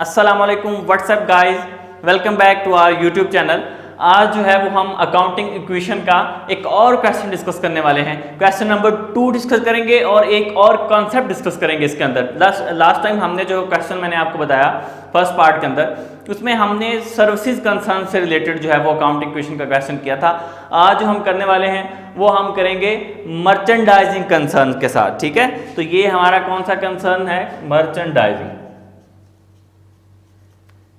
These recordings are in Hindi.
अस्सलामुअलैकुम what's up guys, welcome back to our YouTube channel. आज जो है वो हम अकाउंटिंग इक्वेशन का एक और क्वेश्चन डिस्कस करने वाले हैं। क्वेश्चन नंबर 2 डिस्कस करेंगे और एक और कॉन्सेप्ट डिस्कस करेंगे इसके अंदर। लास्ट टाइम हमने जो क्वेश्चन मैंने आपको बताया फर्स्ट पार्ट के अंदर, उसमें हमने सर्विसेज कंसर्न से रिलेटेड जो है वो अकाउंटिंग इक्वेशन का क्वेश्चन किया था। आज जो हम करने वाले हैं वो हम करेंगे मर्चेंडाइजिंग कंसर्न के साथ। ठीक है, तो ये हमारा कौन सा कंसर्न है?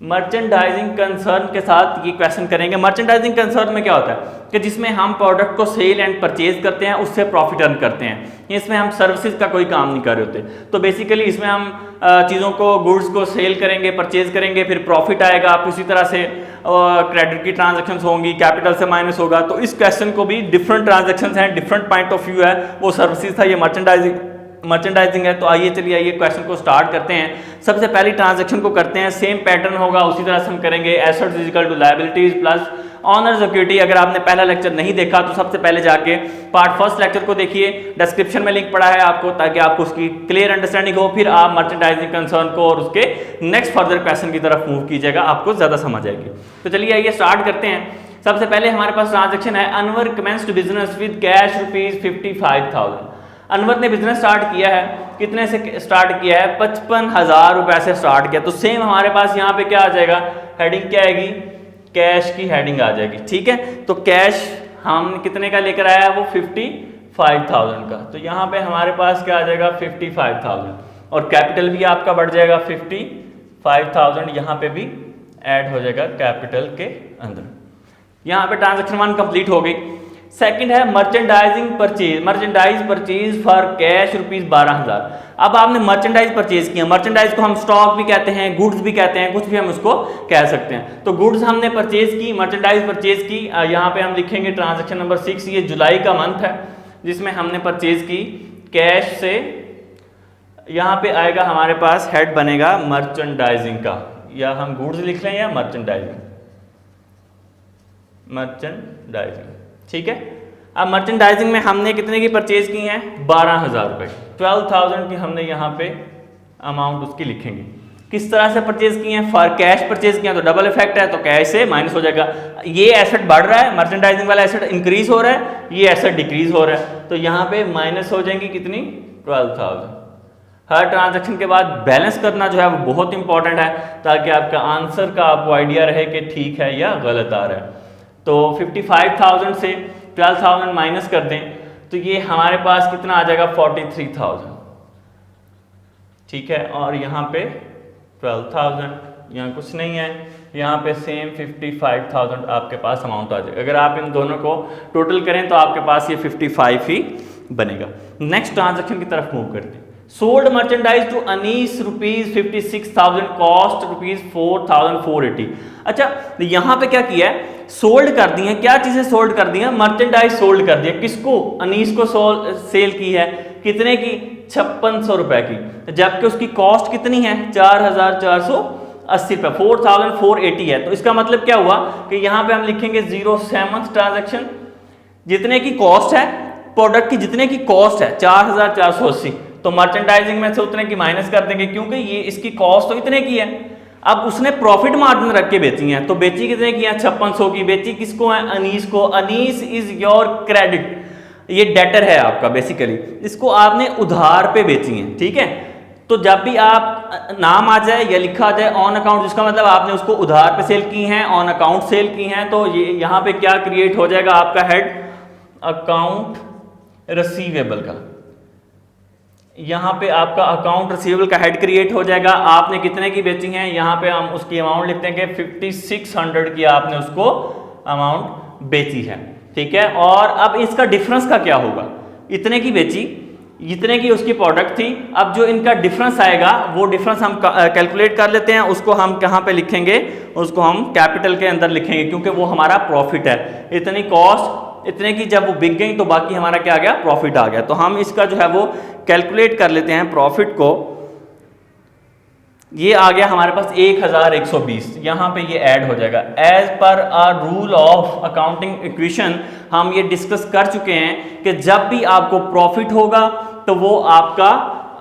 मर्चेंडाइजिंग कंसर्न के साथ ये क्वेश्चन करेंगे। मर्चेंडाइजिंग कंसर्न में क्या होता है कि जिसमें हम प्रोडक्ट को सेल एंड परचेज करते हैं, उससे प्रॉफिट अर्न करते हैं। इसमें हम सर्विसेज का कोई काम नहीं कर रहे होते। तो बेसिकली इसमें हम चीज़ों को, गुड्स को सेल करेंगे, परचेज करेंगे, फिर प्रॉफिट आएगा। आप इसी तरह से क्रेडिट की ट्रांजेक्शन्स होंगी, कैपिटल से माइनस होगा। तो इस क्वेश्चन को भी डिफरेंट ट्रांजेक्शन्स हैं, डिफरेंट पॉइंट ऑफ व्यू है। वो सर्विसेज था, ये मर्चेंडाइजिंग है। तो आइए क्वेश्चन को स्टार्ट करते हैं। सबसे पहली ट्रांजैक्शन को करते हैं, सेम पैटर्न होगा, उसी तरह से हम करेंगे। Assets is equal to liabilities plus owner's equity. अगर आपने पहला लेक्चर नहीं देखा तो सबसे पहले जाके पार्ट फर्स्ट लेक्चर को देखिए, डिस्क्रिप्शन में लिंक पड़ा है आपको, ताकि आपको उसकी क्लियर अंडरस्टैंडिंग हो। फिर आप मर्चेंडाइजिंग कंसर्न को और उसके नेक्स्ट फर्दर क्वेश्चन की तरफ मूव कीजिएगा, आपको ज्यादा समझ आएगी। तो चलिए आइए स्टार्ट करते हैं। सबसे पहले हमारे पास ट्रांजेक्शन है, Anwar commenced business with cash ₹55,000। Anwar ने बिजनेस स्टार्ट किया है, कितने से स्टार्ट किया है? 55,000 रुपए से स्टार्ट किया। तो सेम हमारे पास यहाँ पे क्या आ जाएगा? हेडिंग क्या आएगी? कैश की हेडिंग आ जाएगी। ठीक है, तो कैश हम कितने का लेकर आया है? वो 55,000 का। तो यहाँ पे हमारे पास क्या आ जाएगा? 55,000। और कैपिटल भी आपका बढ़ जाएगा 55,000, यहाँ पे भी ऐड हो जाएगा कैपिटल के अंदर। यहाँ पे ट्रांजेक्शन 1 कंप्लीट हो गई। सेकंड है मर्चेंडाइज परचेज फॉर कैश ₹12,000। अब आपने मर्चेंडाइज परचेज किया। मर्चेंडाइज को हम स्टॉक भी कहते हैं, गुड्स भी कहते हैं, कुछ भी हम उसको कह सकते हैं। तो गुड्स हमने परचेज की, मर्चेंडाइज परचेज की। यहाँ पे हम लिखेंगे ट्रांजेक्शन नंबर 6। ये जुलाई का मंथ है जिसमें हमने परचेज की कैश से। यहाँ पे आएगा हमारे पास, हेड बनेगा मर्चेंडाइजिंग का, या हम गुड्स लिख लें या मर्चेंडाइजिंग। ठीक है। अब मर्चेंडाइजिंग में हमने कितने की परचेज की हैं? 12,000 रुपए। 12,000 की हमने यहाँ पे अमाउंट उसकी लिखेंगे। किस तरह से परचेज की हैं? फॉर कैश परचेज किया, तो डबल इफेक्ट है, तो कैश से माइनस हो जाएगा। ये एसेट बढ़ रहा है, मर्चेंडाइजिंग वाला एसेट इंक्रीज हो रहा है, ये एसेट डिक्रीज हो रहा है। तो यहाँ पे माइनस हो जाएंगी कितनी? 12,000। हर ट्रांजेक्शन के बाद बैलेंस करना जो है वो बहुत इंपॉर्टेंट है, ताकि आपका आंसर का आपको आइडिया रहे कि ठीक है या गलत आ रहा है। तो 55,000 से 12,000 माइनस कर दें तो ये हमारे पास कितना आ जाएगा? 43,000। ठीक है, और यहाँ पे 12,000, यहाँ कुछ नहीं है, यहाँ पे सेम 55,000 आपके पास अमाउंट आ जाएगा। अगर आप इन दोनों को टोटल करें तो आपके पास ये 55 ही बनेगा। नेक्स्ट ट्रांजेक्शन की तरफ मूव करते हैं। Sold merchandise to Anees ₹56,000, cost ₹4,480। अच्छा, यहाँ पे क्या किया है? सोल्ड कर दी है। क्या चीजें सोल्ड कर दी है? मर्चेंडाइज सोल्ड कर दिया। किसको? अनीस को सेल की है। कितने की? 5600 रुपए की। जबकि उसकी कॉस्ट कितनी है? 4,480 रुपए, 4,480 है। तो इसका मतलब क्या हुआ कि यहाँ पे हम लिखेंगे 07 ट्रांजेक्शन। जितने की कॉस्ट है प्रोडक्ट की, जितने की कॉस्ट है 4,480, तो मर्चेंडाइजिंग में से उतने की माइनस कर देंगे, क्योंकि ये इसकी कॉस्ट तो इतने की है। अब उसने प्रॉफिट मार्जिन रख के बेची है, तो बेची कितने की है? 5600 की। बेची किसको है? अनीस को। अनीस इज योर क्रेडिट, ये डेटर है आपका बेसिकली। इसको आपने उधार पे बेची है। ठीक है, तो जब भी आप नाम आ जाए या लिखा आ जाए ऑन अकाउंट, जिसका मतलब आपने उसको उधार पे सेल की हैं, ऑन अकाउंट सेल की हैं, तो ये यहाँ पे क्या क्रिएट हो जाएगा? आपका हेड अकाउंट रिसीवेबल का। यहाँ पे आपका अकाउंट रिसीवेबल का हेड क्रिएट हो जाएगा। आपने कितने की बेची हैं? यहाँ पे हम उसकी अमाउंट लिखते हैं कि 5600 की आपने उसको अमाउंट बेची है। ठीक है, और अब इसका डिफरेंस का क्या होगा? इतने की बेची, इतने की उसकी प्रोडक्ट थी। अब जो इनका डिफरेंस आएगा वो डिफरेंस हम कैलकुलेट कर लेते हैं। उसको हम कहाँ पे लिखेंगे? उसको हम कैपिटल के अंदर लिखेंगे, क्योंकि वो हमारा प्रॉफिट है। इतनी कॉस्ट, इतने की जब वो बिक गई तो बाकी हमारा क्या आ गया? प्रॉफिट आ गया। तो हम इसका जो है वो कैलकुलेट कर लेते हैं प्रॉफिट को। ये आ गया हमारे पास 1,120। यहाँ पे ये ऐड हो जाएगा। As per a rule of accounting equation हम ये डिस्कस कर चुके हैं कि जब भी आपको प्रॉफिट होगा तो वो आपका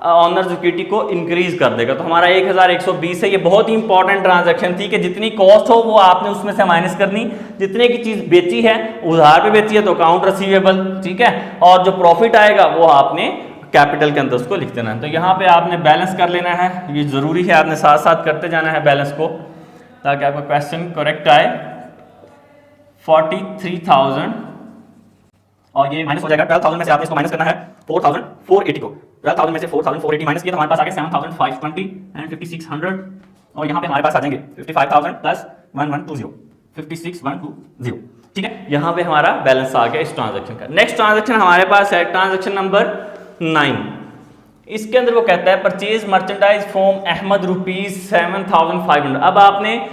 ऑनर्स इक्विटी को इंक्रीज कर देगा। तो हमारा 1120 है, ये बहुत ही इंपॉर्टेंट ट्रांजैक्शन थी कि जितनी कॉस्ट हो वो आपने उसमें से माइनस करनी, जितने की चीज बेची है उधार पे बेची है तो अकाउंट रिसीवेबल, ठीक है, और जो प्रॉफिट आएगा वो आपने कैपिटल के अंदर उसको लिख देना है। तो यहाँ पे आपने बैलेंस कर लेना है, ये जरूरी है, आपने साथ साथ करते जाना है बैलेंस को ताकि आपका क्वेश्चन करेक्ट आए। 43,000 और ये माइनस हो जाएगा 12,000 में से आपने इसको माइनस करना है 4,480 को। 12,000 में से 4,480 माइनस किया तो हमारे पास आ गया 7,520 एंड 5,600 और यहाँ पे हमारे पास आ जाएंगे 55,000 प्लस 1120 56,120, ठीक है। यहाँ पे हमारा बैलेंस आ गया इस ट्रांजैक्शन का। नेक्स्ट ट्रांजैक्शन हमारे पास है ट्रांजैक्शन नंबर 9। इसके अंदर वो कहता है purchase merchandise from Ahmed rupees 7,500। अब आपने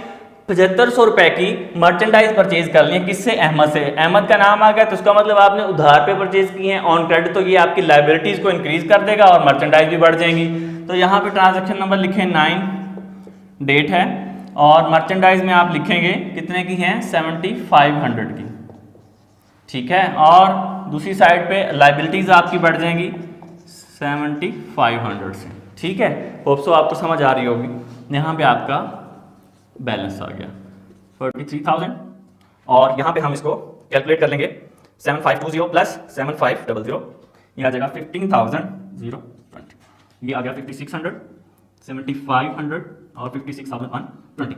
7500 रुपए की मर्चेंडाइज परचेज कर ली है, किससे? अहमद से। अहमद का नाम आ गया तो उसका मतलब आपने उधार पे परचेज की है ऑन क्रेडिट, तो ये आपकी लाइबिलिटीज को इंक्रीज कर देगा और मर्चेंडाइज भी बढ़ जाएंगी। तो यहाँ पे ट्रांजैक्शन नंबर लिखे 9, डेट है, और मर्चेंडाइज में आप लिखेंगे कितने की है? 7,500 की, ठीक है। और दूसरी साइड पे लाइबिलिटीज आपकी बढ़ जाएंगी 7,500 से, ठीक है। होप सो आपको समझ आ रही होगी। यहाँ पे आपका बैलेंस आ गया 43,000 और यहाँ पे हम इसको कैलकुलेट कर लेंगे 7,520 प्लस 7,500, ये आ जाएगा 15,020, ये आ गया 5,600, 7,500 और 56,120,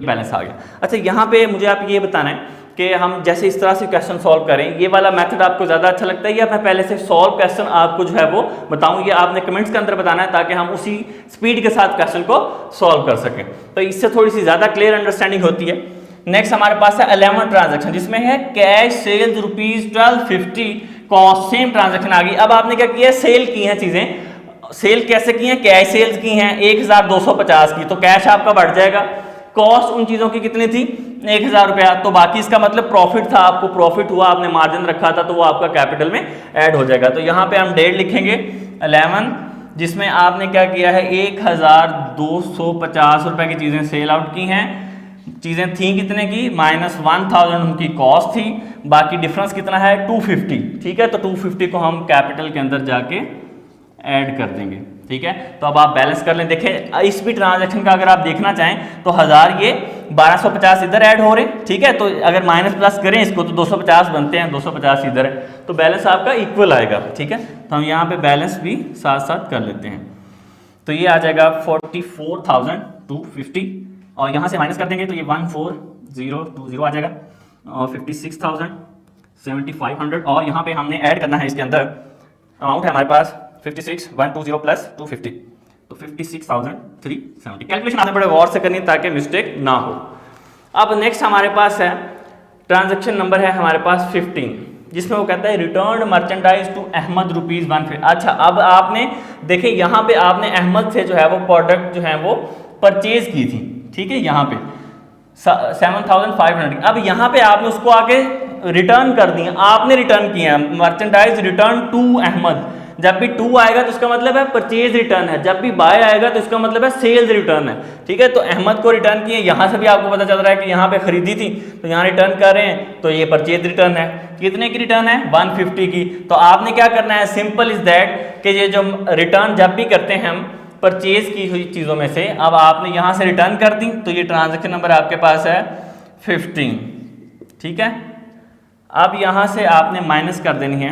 बैलेंस आ गया। अच्छा, यहाँ पे मुझे आप ये बताना है कि हम जैसे इस तरह से क्वेश्चन सॉल्व करें, ये वाला मेथड आपको ज़्यादा अच्छा लगता है या मैं पहले से सॉल्व क्वेश्चन आपको जो है वो बताऊं? ये आपने कमेंट्स के अंदर बताना है ताकि हम उसी स्पीड के साथ क्वेश्चन को सॉल्व कर सकें, तो इससे थोड़ी सी ज़्यादा क्लियर अंडरस्टैंडिंग होती है। नेक्स्ट हमारे पास है 11 ट्रांजेक्शन, जिसमें है cash sales rupees 1250, cost same transaction आ गई। अब आपने क्या किया? सेल की हैं चीज़ें। सेल कैसे की हैं? कैश सेल्स की हैं 1,250 की, तो कैश आपका बढ़ जाएगा। कॉस्ट उन चीज़ों की कितनी थी? 1,000 रुपया, तो बाकी इसका मतलब प्रॉफिट था, आपको प्रॉफिट हुआ, आपने मार्जिन रखा था तो वो आपका कैपिटल में ऐड हो जाएगा। तो यहाँ पे हम डेट लिखेंगे 11, जिसमें आपने क्या किया है? 1,250 रुपए की चीज़ें सेल आउट की हैं। चीज़ें थी कितने की? -1,000 उनकी कॉस्ट थी, बाकी डिफरेंस कितना है? 250, ठीक है। तो 250 को हम कैपिटल के अंदर जाके ऐड कर देंगे, ठीक है। तो अब आप बैलेंस कर लें। देखें इस भी ट्रांजैक्शन का अगर आप देखना चाहें तो 1000 ये 1250 इधर ऐड हो रहे, ठीक है। तो अगर माइनस प्लस करें इसको तो 250 बनते हैं, 250 इधर है, तो बैलेंस आपका इक्वल आएगा, ठीक है। तो हम यहाँ पे बैलेंस भी साथ साथ कर लेते हैं। तो ये आ जाएगा 44,250 और यहाँ से माइनस कर देंगे तो ये 14,020 आ जाएगा और 56,000, 7,500 और यहाँ पे हमने ऐड करना है इसके अंदर अमाउंट है हमारे पास 56,120 प्लस 250, तो 56,370। कैलकुलेशन आपने बड़े गौर से करनी ताकि मिस्टेक ना हो। अब नेक्स्ट हमारे पास है ट्रांजैक्शन नंबर है हमारे पास 15, जिसमें वो कहता है return merchandise to Ahmed rupees 150। अच्छा, अब आपने देखे यहाँ पे आपने अहमद से जो है वो प्रोडक्ट जो है वो परचेज की थी, ठीक है, यहाँ पे 7,500। अब यहाँ पे आपने उसको आके रिटर्न कर दिया, आपने रिटर्न किया मर्चेंडाइज रिटर्न टू अहमद। जब भी टू आएगा तो इसका मतलब है परचेज रिटर्न है, जब भी बाय आएगा तो इसका मतलब है सेल्स रिटर्न है, ठीक है। तो अहमद को रिटर्न किए, यहाँ से भी आपको पता चल रहा है कि यहाँ पे खरीदी थी तो यहाँ रिटर्न कर रहे हैं, तो ये परचेज रिटर्न है। कितने की रिटर्न है? 150 की। तो आपने क्या करना है? सिंपल इज दैट कि ये जो रिटर्न जब भी करते हैं हम परचेज की हुई चीज़ों में से, अब आपने यहाँ से रिटर्न कर दी तो ये ट्रांजैक्शन नंबर आपके पास है 15, ठीक है। अब यहाँ से आपने माइनस कर देनी है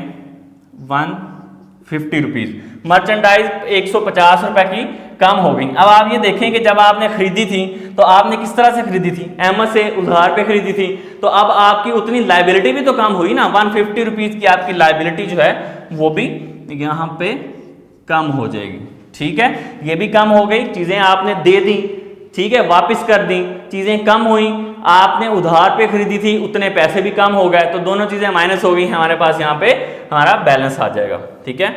150 रुपीज़, मर्चेंडाइज 150 रुपए की कम हो गई। अब आप ये देखें कि जब आपने खरीदी थी तो आपने किस तरह से खरीदी थी? अहमद से उधार पे खरीदी थी, तो अब आपकी उतनी लाइबिलिटी भी तो कम हुई ना, 150 रुपीज़ की आपकी लाइबिलिटी जो है वो भी यहाँ पे कम हो जाएगी, ठीक है। ये भी कम हो गई, चीज़ें आपने दे दी, ठीक है, वापस कर दी, चीज़ें कम हुई, आपने उधार पे खरीदी थी उतने पैसे भी कम हो गए, तो दोनों चीज़ें माइनस हो गई, हमारे पास यहाँ पे हमारा बैलेंस आ जाएगा, ठीक है।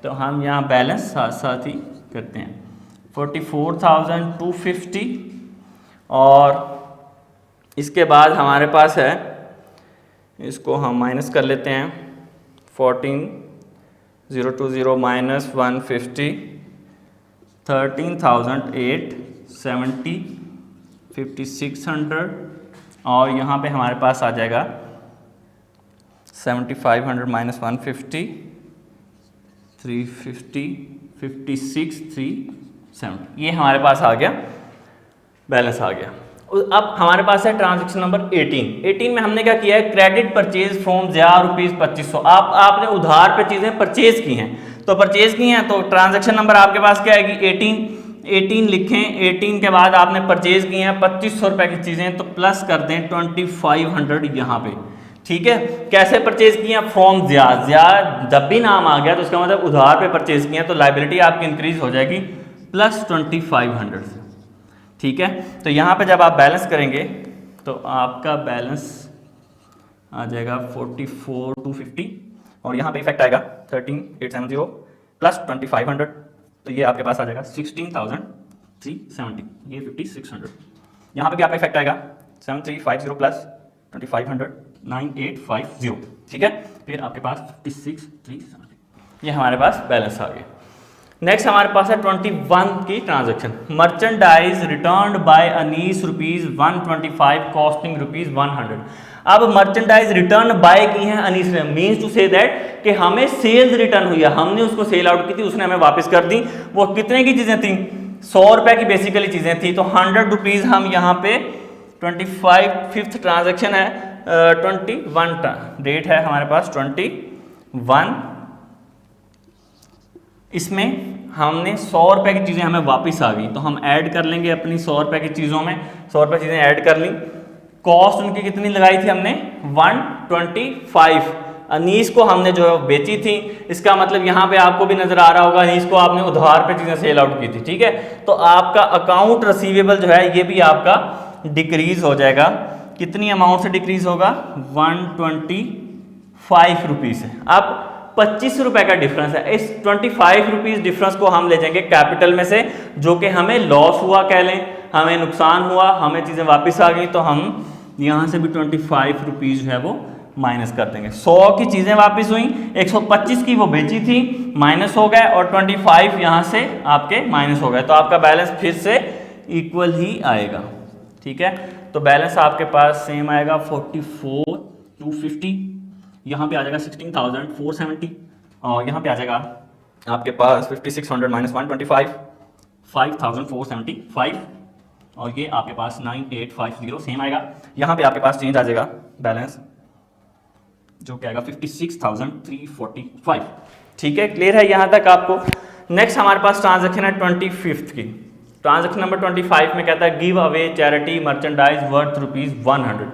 तो हम यहाँ बैलेंस साथ साथ ही करते हैं 44,250 और इसके बाद हमारे पास है, इसको हम माइनस कर लेते हैं 14,020 माइनस 150, 13,870, 5,600 और यहाँ पे हमारे पास आ जाएगा 7,500 माइनस 150, 350, 56,370 ये हमारे पास आ गया, बैलेंस आ गया। अब हमारे पास है ट्रांजैक्शन नंबर 18 में हमने क्या किया है, क्रेडिट परचेज फ्रॉम ज़िया ₹2500। आपने उधार पे चीज़ें परचेज की हैं, तो परचेज की हैं तो ट्रांजैक्शन नंबर आपके पास क्या आएगी 18 लिखें। 18 के बाद आपने परचेज की हैं 2500 रुपये की चीज़ें, तो प्लस कर दें 2500 यहाँ पे, ठीक है। कैसे परचेज किया, फ्रॉम ज़िया। जब भी नाम आ गया तो उसका मतलब उधार पे परचेज किया, तो लाइबिलिटी आपकी इंक्रीज हो जाएगी प्लस 2500 से, ठीक है। तो यहाँ पे जब आप बैलेंस करेंगे तो आपका बैलेंस आ जाएगा 44,250 और यहाँ पे इफेक्ट आएगा 13,870 प्लस 2500, तो ये आपके पास आ जाएगा 16,370, ये 5,600। यहाँ पे भी आपका इफेक्ट आएगा 7,350 प्लस 2500 9,850, ठीक है। फिर आपके पास 56,370, ये हमारे पास बैलेंस आ गया। नेक्स्ट हमारे पास है 21 की transaction, merchandise return by Anees ₹125 costing ₹100। अब मर्चेंडाइज रिटर्न बाय की है अनीस ने, मीन्स टू से दैट कि हमें सेल्स रिटर्न हुई है, हमने उसको सेल आउट की थी, उसने हमें वापस कर दी। वो कितने की चीज़ें थी, 100 रुपये की बेसिकली चीज़ें थी, तो 100 रुपीज़ हम यहाँ पे 25th ट्रांजेक्शन है, 21 डेट है हमारे पास 21, इसमें हमने 100 रुपये की चीज़ें हमें वापस आ गई, तो हम ऐड कर लेंगे अपनी 100 रुपये की चीज़ों में, 100 रुपये चीज़ें ऐड कर ली। कॉस्ट उनकी कितनी लगाई थी हमने 125, अनीस को हमने जो है बेची थी, इसका मतलब यहाँ पे आपको भी नजर आ रहा होगा अनीस को आपने उधार पे चीज़ें सेल आउट की थी, ठीक है। तो आपका अकाउंट रिसीवेबल जो है ये भी आपका डिक्रीज हो जाएगा, कितनी अमाउंट से डिक्रीज होगा 125 रुपीज़ से। अब 25 रुपए का डिफरेंस है, इस 25 रुपीज़ डिफरेंस को हम ले जाएंगे कैपिटल में से, जो कि हमें लॉस हुआ कह लें, हमें नुकसान हुआ, हमें चीज़ें वापस आ गई, तो हम यहाँ से भी 25 रुपीज़ जो है वो माइनस कर देंगे। 100 की चीज़ें वापस हुई, 125 की वो बेची थी, माइनस हो गए, और 25 यहाँ से आपके माइनस हो गए, तो आपका बैलेंस फिर से इक्वल ही आएगा, ठीक है। तो बैलेंस आपके पास सेम आएगा 44,250, यहाँ पे आ जाएगा 16,470, और यहाँ पे आ जाएगा आपके पास 5,600 माइनस 125 5,475, और ये आपके पास 9,850 सेम आएगा। यहाँ पे आपके पास चेंज आ जाएगा बैलेंस जो क्या आएगा 56,345, ठीक है। क्लियर है यहाँ तक आपको। नेक्स्ट हमारे पास ट्रांजैक्शन है 25th की, ट्रांजैक्शन नंबर 25 में कहता है give away charity merchandise worth ₹100।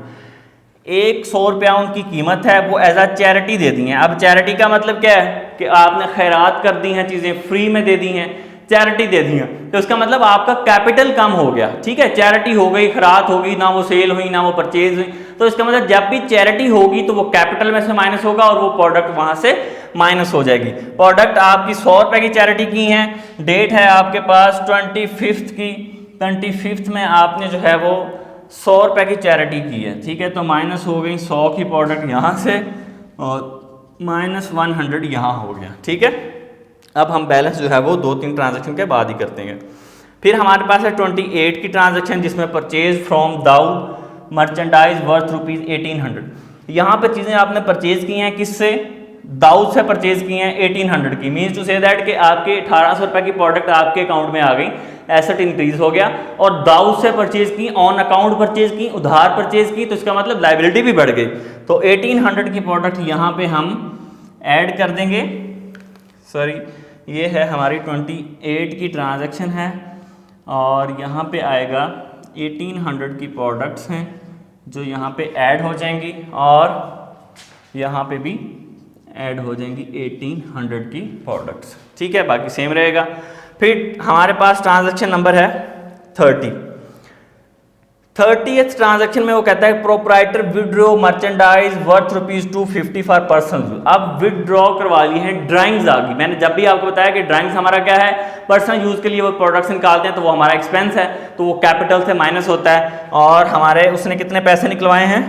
100 रुपया उनकी कीमत है, वो एज अ चैरिटी दे दी हैं। अब चैरिटी का मतलब क्या है कि आपने खैरात कर दी हैं, चीज़ें फ्री में दे दी हैं, चैरिटी दे दी हैं, तो इसका मतलब आपका कैपिटल कम हो गया, ठीक है। चैरिटी हो गई, खैरात होगी, ना वो सेल हुई ना वो परचेज हुई, तो इसका मतलब जब भी चैरिटी होगी तो वो कैपिटल में से माइनस होगा और वो प्रोडक्ट वहां से माइनस हो जाएगी। प्रोडक्ट आपकी 100 रुपये की चैरिटी की है, डेट है आपके पास 25th की, 25th में आपने जो है वो 100 रुपये की चैरिटी की है, ठीक है। तो माइनस हो गई 100 की प्रोडक्ट यहाँ से, और माइनस 100 यहाँ हो गया, ठीक है। अब हम बैलेंस जो है वो 2-3 ट्रांजैक्शन के बाद ही करते हैं। फिर हमारे पास है 28 की ट्रांजैक्शन, जिसमें purchase from Dawood merchandise worth ₹1800। यहाँ पर चीज़ें आपने परचेज की हैं, किससे, दाऊद से परचेज की हैं 1800 की, मीन्स टू से दैट कि आपके 1800 रुपये की प्रोडक्ट आपके अकाउंट में आ गई, एसेट इंक्रीज हो गया, और दाऊद से परचेज की, ऑन अकाउंट परचेज की, उधार परचेज की, तो इसका मतलब लाइबिलिटी भी बढ़ गई। तो 1800 की प्रोडक्ट यहाँ पे हम ऐड कर देंगे, सॉरी ये है हमारी 28 की ट्रांजैक्शन है, और यहाँ पे आएगा 1800 की प्रोडक्ट्स हैं जो यहाँ पे ऐड हो जाएंगी, और यहाँ पे भी ऐड हो जाएंगी 1800 की प्रोडक्ट्स, ठीक है, बाकी सेम रहेगा। फिर हमारे पास ट्रांजैक्शन नंबर है 30th ट्रांजैक्शन में वो कहता है proprietor withdraw merchandise worth ₹250 for personal use. अब विड्रॉ करवा ली है, ड्राइंग्स आ गई, मैंने जब भी आपको बताया कि ड्राइंग्स हमारा क्या है, पर्सनल यूज के लिए वो प्रोडक्ट्स निकालते हैं, तो वो हमारा एक्सपेंस है, तो वो कैपिटल से माइनस होता है, और हमारे उसने कितने पैसे निकलवाए हैं,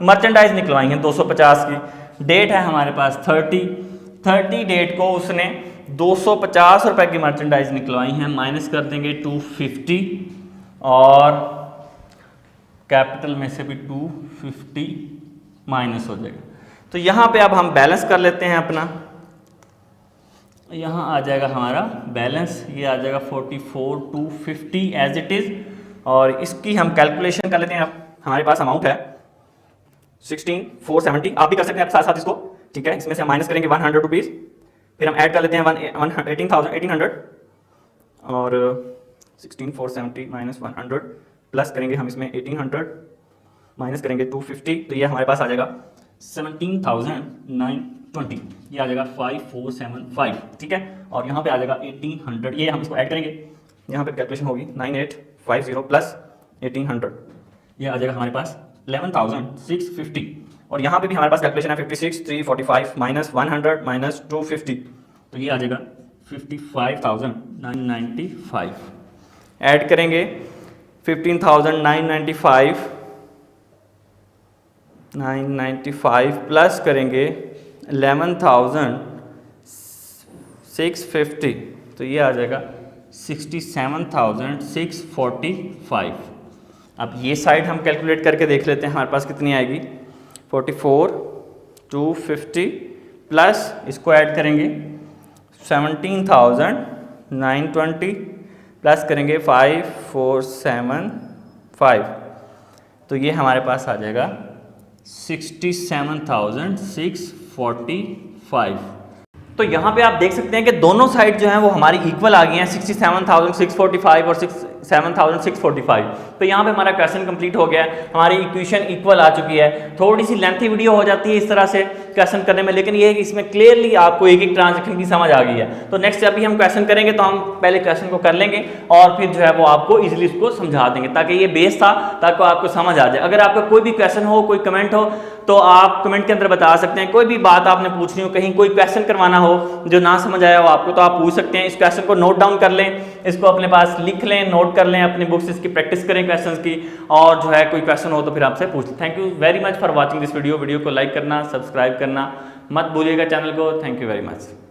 मर्चेंडाइज निकलवाई हैं 250 की, डेट है हमारे पास 30 डेट को उसने 250 रुपये की मर्चेंडाइज निकलवाई हैं, माइनस कर देंगे 250, और कैपिटल में से भी 250 माइनस हो जाएगा। तो यहाँ पे अब हम बैलेंस कर लेते हैं अपना, यहाँ आ जाएगा हमारा बैलेंस, ये आ जाएगा 44,250 एज इट इज़। और इसकी हम कैलकुलेशन कर लेते हैं। अब हमारे पास अमाउंट है 16,470, आप भी कर सकते हैं साथ साथ इसको, ठीक है। इसमें से हम माइनस करेंगे 100 रुपीज़, फिर हम ऐड कर लेते हैं 18,000 और 16,470 माइनस 100 प्लस करेंगे हम इसमें 1800 माइनस करेंगे 250, तो ये हमारे पास आ जाएगा 17,920, ये आ जाएगा 5475, ठीक है। और यहाँ पे आ जाएगा 1800, ये हम इसको ऐड करेंगे, यहाँ पे कैलकुलेशन होगी 9850 प्लस 1800, ये आ जाएगा हमारे पास 11,650। और यहाँ पे भी हमारे पास कैलकुलेशन है 56,345 माइनस 100 माइनस 250, तो ये आ जाएगा 55,995। ऐड करेंगे 15,995 प्लस करेंगे 11,650, तो ये आ जाएगा 67,645। अब ये साइड हम कैलकुलेट करके देख लेते हैं हमारे पास कितनी आएगी। 44,250 प्लस इसको ऐड करेंगे 17,920 प्लस करेंगे 5475, तो ये हमारे पास आ जाएगा 67,645। तो यहाँ पे आप देख सकते हैं कि दोनों साइड जो हैं वो हमारी इक्वल आ गई हैं, 67,645 और 67,645। तो यहाँ पे हमारा क्वेश्चन कंप्लीट हो गया है, हमारी इक्वेशन इक्वल आ चुकी है। थोड़ी सी लेंथी वीडियो हो जाती है इस तरह से क्वेश्चन करने में, लेकिन ये है कि इसमें क्लियरली आपको एक एक ट्रांजेक्शन की समझ आ गई है। तो नेक्स्ट जब भी हम क्वेश्चन करेंगे तो हम पहले क्वेश्चन को कर लेंगे और फिर जो है वो आपको इजीली उसको समझा देंगे, ताकि ये बेस था, ताकि आपको समझ आ जाए। अगर आपका कोई भी क्वेश्चन हो, कोई कमेंट हो, तो आप कमेंट के अंदर बता सकते हैं। कोई भी बात आपने पूछनी हो, कहीं कोई क्वेश्चन करवाना हो जो ना समझ आया हो आपको, तो आप पूछ सकते हैं। इस क्वेश्चन को नोट डाउन कर लें, इसको अपने पास लिख लें, नोट कर लें अपनी बुक्स, इसकी प्रैक्टिस करें क्वेश्चंस की, और जो है कोई क्वेश्चन हो तो फिर आपसे पूछ लें। Thank you very much for watching this video. Video को लाइक करना, सब्सक्राइब करना मत भूलिएगा चैनल को। Thank you very much.